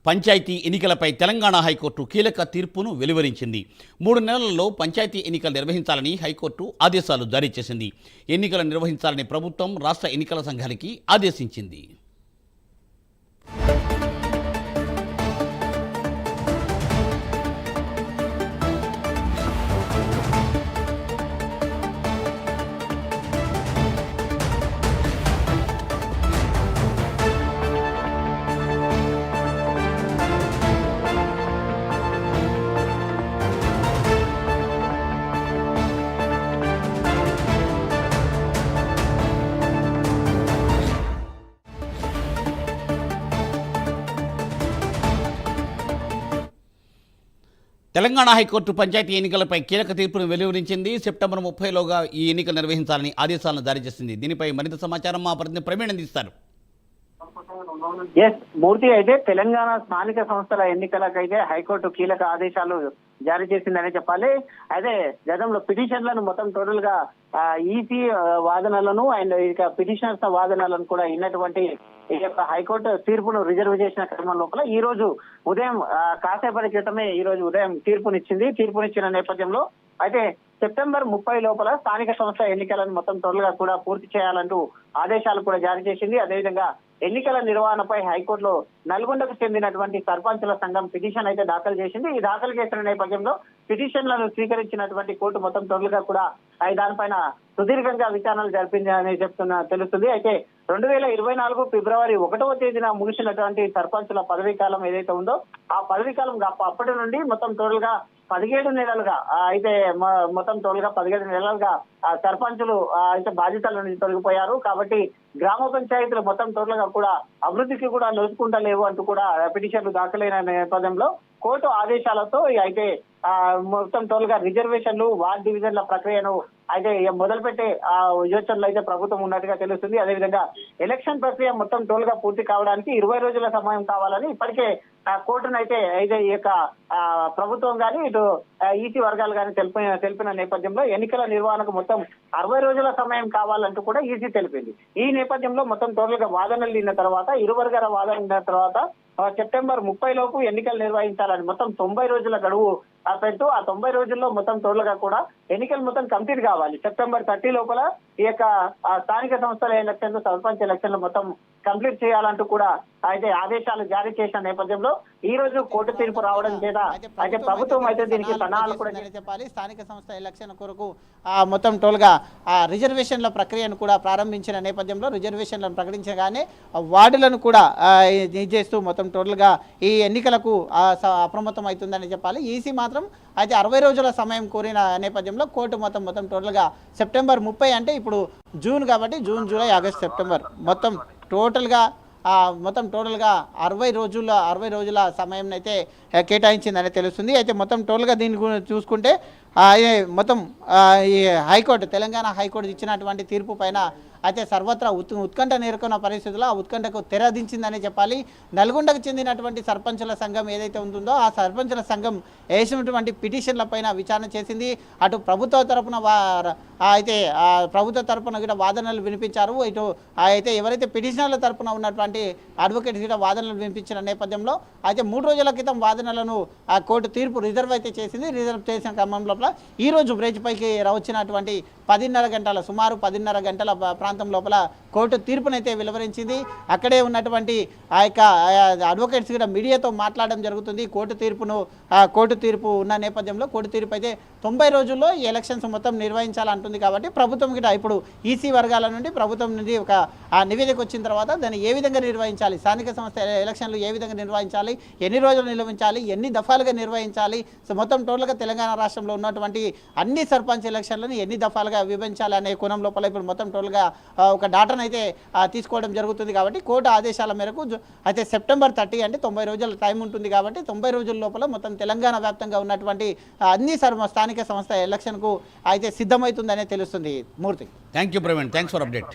పంచాయతీ ఎన్నికలపై తెలంగాణ హైకోర్టు కీలక తీర్పును వెలువరించింది. 3 నెలల్లో పంచాయతీ ఎన్నికలు నిర్వహించాలని హైకోర్టు ఆదేశాలు జారీ చేసింది. ఎన్నికలు నిర్వహించాలని ప్రభుత్వం రాష్ట్ర ఎన్నికల సంఘానికి ఆదేశించింది. తెలంగాణ హైకోర్టు పంచాయతీ ఎన్నికలపై కీలక తీర్పును వెలువరించింది. సెప్టెంబర్ 30లోగా ఈ ఎన్నికలు నిర్వహించాలని ఆదేశాలను జారీ చేసింది. దీనిపై మరింత సమాచారం మా ప్రతినిధి ప్రవీణ్ అందిస్తారు. మూర్తి అయితే తెలంగాణ స్థానిక సంస్థల ఎన్నికలకైతే హైకోర్టు కీలక ఆదేశాలు జారీ చేసిందనే చెప్పాలి. అయితే గతంలో పిటిషన్లను మొత్తం టోటల్ గా ఈసీ వాదనలను అండ్ ఇక పిటిషనర్స్ వాదనలను కూడా ఇన్నటువంటి ఈ యొక్క హైకోర్టు తీర్పును రిజర్వ్ చేసిన క్రమం లోపల ఈ రోజు ఉదయం కాసేపటి క్రితమే ఈ రోజు ఉదయం తీర్పునిచ్చిన నేపథ్యంలో అయితే సెప్టెంబర్ 30 లోపల స్థానిక సంస్థ ఎన్నికలను మొత్తం టోటల్ గా కూడా పూర్తి చేయాలంటూ ఆదేశాలు కూడా జారీ చేసింది. అదేవిధంగా ఎన్నికల నిర్వహణపై హైకోర్టులో నల్గొండకు చెందినటువంటి సర్పంచుల సంఘం పిటిషన్ అయితే దాఖలు చేసింది. ఈ దాఖలు చేసిన నేపథ్యంలో పిటిషన్లను స్వీకరించినటువంటి కోర్టు మొత్తం టోటల్ గా కూడా దానిపైన సుదీర్ఘంగా విచారణలు జరిపిందని తెలుస్తుంది. అయితే 2024 ఫిబ్రవరి 1వ తేదీన ముగిసినటువంటి సర్పంచుల పదవీ కాలం ఏదైతే ఉందో ఆ పదవీ కాలం అప్పటి నుండి మొత్తం టోటల్ గా 17 నెలలుగా అయితే మొత్తం టోటల్ గా 17 నెలలుగా సర్పంచులు అయితే బాధ్యతల నుంచి తొలగిపోయారు. కాబట్టి గ్రామ పంచాయతీలు మొత్తం టోటల్ గా కూడా అభివృద్ధికి కూడా నోచుకుంటలేవు అంటూ కూడా పిటిషన్లు దాఖలైన నేపథ్యంలో కోర్టు ఆదేశాలతో అయితే మొత్తం టోటల్ గా రిజర్వేషన్లు వార్డ్ డివిజన్ల ప్రక్రియను అయితే మొదలుపెట్టే యోచనలు అయితే ప్రభుత్వం ఉన్నట్టుగా తెలుస్తుంది. అదేవిధంగా ఎలక్షన్ ప్రక్రియ మొత్తం టోటల్ గా పూర్తి కావడానికి 20 రోజుల సమయం కావాలని ఇప్పటికే కోర్టునైతే అయితే ఈ యొక్క ప్రభుత్వం కానీ ఇటు ఈసీ వర్గాలు కానీ తెలిపిన నేపథ్యంలో ఎన్నికల నిర్వహణకు మొత్తం 60 రోజుల సమయం కావాలంటూ కూడా ఈసీ తెలిపింది. ఈ నేపథ్యంలో మొత్తం టోటల్ గా వాదనలు విన్న తర్వాత ఇరు వర్గాల వాదన విన్న తర్వాత సెప్టెంబర్ 30 లోపు ఎన్నికలు నిర్వహించాలని మొత్తం 90 రోజుల గడువు పెట్టు ఆ 90 రోజుల్లో మొత్తం టోటల్ గా కూడా ఎన్నికలు మొత్తం కంప్లీట్ కావాలి. సెప్టెంబర్ 30 లోపల ఈ యొక్క స్థానిక సంస్థల ఎలక్షన్లు సర్పంచ్ ఎలక్షన్లు మొత్తం కంప్లీట్ చేయాలంటూ కూడా అయితే ఆదేశాలు జారీ చేసిన నేపథ్యంలో ఈ రోజు కోర్టు తీర్పు రావడం చేత అయితే ప్రభుత్వం అయితే దీనికి సన్నాహాలు కూడా చెప్పాలి. స్థానిక సంస్థ ఎలక్షన్ కొరకు మొత్తం టోల్ గా రిజర్వేషన్ల ప్రక్రియను కూడా ప్రారంభించిన నేపథ్యంలో రిజర్వేషన్లను ప్రకటించగానే వార్డులను కూడా చేస్తూ మొత్తం టోటల్ గా ఈ ఎన్నికలకు అప్రమత్తం అవుతుందని చెప్పాలి. ఈసీ మాత్రం అయితే 60 రోజుల సమయం కోరిన నేపథ్యంలో కోర్టు మొత్తం టోటల్ గా సెప్టెంబర్ 30 అంటే ఇప్పుడు జూన్ కాబట్టి జూన్, జూలై, ఆగస్ట్, సెప్టెంబర్ మొత్తం టోటల్గా 60 రోజుల సమయం అయితే కేటాయించిందని తెలుస్తుంది. అయితే మొత్తం టోటల్గా దీని గురించి చూసుకుంటే మొత్తం ఈ హైకోర్టు తెలంగాణ హైకోర్టు ఇచ్చినటువంటి తీర్పు పైన అయితే సర్వత్రా ఉత్కంఠ నెలకొన్న పరిస్థితుల్లో ఆ ఉత్కంఠకు తెరదించిందని చెప్పాలి. నల్గొండకు చెందినటువంటి సర్పంచుల సంఘం ఏదైతే ఉంటుందో ఆ సర్పంచుల సంఘం వేసినటువంటి పిటిషన్ల పైన విచారణ చేసింది. అటు ప్రభుత్వ తరపున అయితే ప్రభుత్వ తరపున కూడా వాదనలు వినిపించారు. ఇటు అయితే ఎవరైతే పిటిషనర్ల తరపున ఉన్నటువంటి అడ్వకేట్స్ కూడా వాదనలు వినిపించిన నేపథ్యంలో అయితే 3 రోజుల క్రితం వాదనలను కోర్టు తీర్పు రిజర్వ్ అయితే చేసింది. రిజర్వ్ చేసిన క్రమం లోపల ఈరోజు బ్రేజ్ పైకి వచ్చినటువంటి 10:30 గంటల సుమారు 10:30 గంటల ప్రాంతం లోపల కోర్టు తీర్పునైతే వెలువరించింది. అక్కడే ఉన్నటువంటి ఆ యొక్క అడ్వకేట్స్ కూడా మీడియాతో మాట్లాడడం జరుగుతుంది. కోర్టు తీర్పు ఉన్న నేపథ్యంలో కోర్టు తీర్పు అయితే 90 రోజుల్లో ఈ ఎలక్షన్స్ మొత్తం నిర్వహించాలంటుంది. కాబట్టి ప్రభుత్వం కూడా ఇప్పుడు ఈసీ వర్గాల నుండి ప్రభుత్వం నుండి ఒక నివేదిక వచ్చిన తర్వాత దాన్ని ఏ విధంగా నిర్వహించాలి, స్థానిక సంస్థ ఎలక్షన్లు ఏ విధంగా నిర్వహించాలి, ఎన్ని రోజులు నిర్వహించాలి, ఎన్ని దఫాలుగా నిర్వహించాలి, సో మొత్తం టోటల్గా తెలంగాణ రాష్ట్రంలో ఉన్నటువంటి అన్ని సర్పంచ్ ఎలక్షన్లను ఎన్ని దఫాలుగా విభజించాలి అనే కోణం లోపల ఇప్పుడు మొత్తం టోటల్గా ఒక డాటాను అయితే తీసుకోవడం జరుగుతుంది. కాబట్టి కోర్టు ఆదేశాల మేరకు అయితే సెప్టెంబర్ 30 అంటే 90 రోజుల టైం ఉంటుంది. కాబట్టి 90 రోజుల లోపల మొత్తం తెలంగాణ వ్యాప్తంగా ఉన్నటువంటి అన్ని స్థానిక సంస్థ ఎలక్షన్కు అయితే సిద్ధమవుతుందనే తెలుస్తుంది. Murthy, thank you Praveen, thanks for update.